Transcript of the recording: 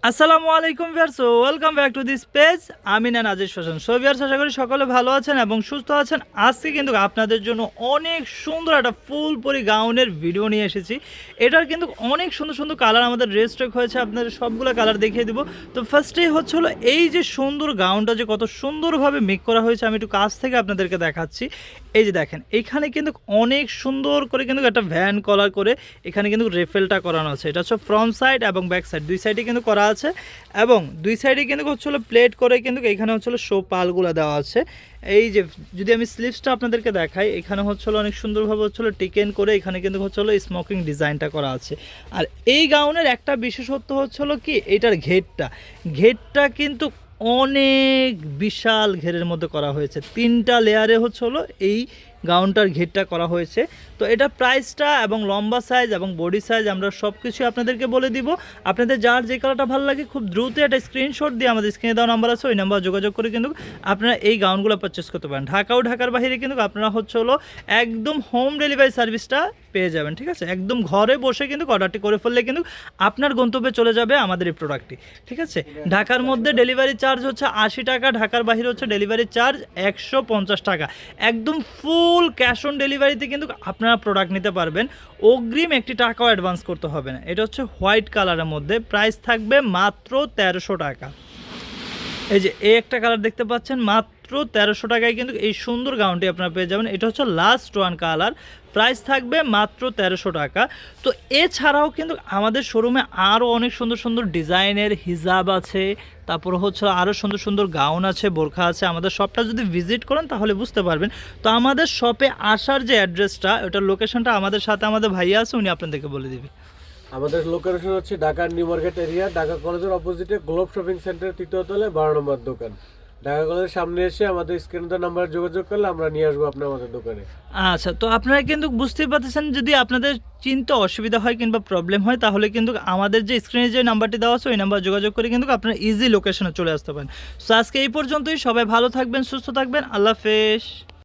আসসালামু আলাইকুম viewers, welcome back to this page. আমি নাজির ফ্যাশন। সো ভিউয়ার্স, আশা করি সকলে ভালো আছেন এবং সুস্থ আছেন। আজকে কিন্তু আপনাদের জন্য অনেক সুন্দর একটা ফুল পরি গাউনের ভিডিও নিয়ে এসেছি। এটার কিন্তু অনেক সুন্দর সুন্দর কালার আমাদের রেস্টক হয়েছে, আপনাদের সবগুলো কালার দেখিয়ে দিব। তো ফার্স্টেই হচ্ছে হলো এই যে সুন্দর গাউনটা যে কত সুন্দরভাবে মেক করা হয়েছে, আমি একটু কাছ থেকে আপনাদেরকে দেখাচ্ছি। এই যে দেখেন, এখানে কিন্তু অনেক সুন্দর করে কিন্তু একটা ভ্যান কলার করে এখানে কিন্তু রেফেলটা করানো আছে। এটা হচ্ছে ফ্রন্ট সাইড এবং ব্যাক সাইড দুই সাইডে কিন্তু করা আছে এবং দুই সাইডে কিন্তু হচ্ছিল প্লেট করে কিন্তু এখানে হচ্ছিল শো পালগুলো দেওয়া আছে। এই যে যদি আমি স্লিভসটা আপনাদেরকে দেখাই, এখানে হচ্ছিল অনেক সুন্দরভাবে হচ্ছিল টিকেন করে এখানে কিন্তু হচ্ছিল স্মোকিং ডিজাইনটা করা আছে। আর এই গাউনের একটা বিশেষত্ব হচ্ছিল কি, এটার ঘেরটা কিন্তু অনেক বিশাল ঘেরের মধ্যে করা হয়েছে। 3টা লেয়ারে হচ্ছে হলো এই গাউনটার ঘেরটা করা হয়েছে। তো এটা প্রাইসটা এবং লম্বা সাইজ এবং বডি সাইজ আমরা সব কিছু আপনাদেরকে বলে দিব। আপনাদের যার যে কালারটা ভালো লাগে খুব দ্রুত একটা স্ক্রিনশট দিয়ে আমাদের স্ক্রিনে দেওয়া নাম্বার আছে, ওই নাম্বার যোগাযোগ করে কিন্তু আপনারা এই গাউনগুলো পারচেস করতে পারেন। ঢাকা ও ঢাকার বাইরে কিন্তু আপনারা হচ্ছে হলো একদম হোম ডেলিভারি সার্ভিসটা পেয়ে যাবেন। ঠিক আছে, একদম ঘরে বসে কিন্তু অর্ডারটি করে ফেললে কিন্তু আপনার গন্তব্যে চলে যাবে আমাদের এই প্রোডাক্টটি। ঠিক আছে, ঢাকার মধ্যে ডেলিভারি চার্জ হচ্ছে 80 টাকা, ঢাকার বাইরে হচ্ছে ডেলিভারি চার্জ 150 টাকা। একদম ফুল ক্যাশ অন ডেলিভারিতে কিন্তু আপনারা প্রোডাক্ট নিতে পারবেন। অগ্রিম একটি টাকাও অ্যাডভান্স করতে হবে না। এটা হচ্ছে হোয়াইট কালারের মধ্যে, প্রাইস থাকবে মাত্র 1300 টাকা। এই যে এই একটা কালার দেখতে পাচ্ছেন, মাত্র 1300 টাকায় কিন্তু এই সুন্দর গাউনটি আপনারা পেয়ে যাবেন। এটা হচ্ছে লাস্ট ওয়ান কালার, প্রাইস থাকবে মাত্র 1300 টাকা। তো এছাড়াও কিন্তু আমাদের শোরুমে আরও অনেক সুন্দর সুন্দর ডিজাইনের হিজাব আছে, তারপর হচ্ছে আরও সুন্দর সুন্দর গাউন আছে, বোরখা আছে। আমাদের শপটা যদি ভিজিট করেন তাহলে বুঝতে পারবেন। তো আমাদের শপে আসার যে অ্যাড্রেসটা, ওটার লোকেশনটা আমাদের সাথে আমাদের ভাইয়া আছে, উনি আপনাদেরকে বলে দেবে। আমাদের লোকেশন হচ্ছে ঢাকার নিউ মার্কেট এরিয়া, ঢাকা কলেজের অপোজিটে গ্লোব শপিং সেন্টার 3য় তলায় 12 নম্বর দোকান। ঢাকা কলেজের সামনে এসে আমাদের স্ক্রিনে নাম্বার যোগাযোগ করলে আমরা নিয়ে আসবো আপনার আমাদের দোকানে। আচ্ছা, তো আপনারা কিন্তু বুঝতেই পারতেছেন, যদি আপনাদের চিন্তা অসুবিধা হয় কিংবা প্রবলেম হয় তাহলে কিন্তু আমাদের যে স্ক্রিনে যে নাম্বারটি দেওয়া আছে ওই নাম্বার যোগাযোগ করে কিন্তু আপনারা ইজি লোকেশনে চলে আসতে পারেন। সো আজকে এই পর্যন্তই। সবাই ভালো থাকবেন, সুস্থ থাকবেন। আল্লাহ হাফেজ।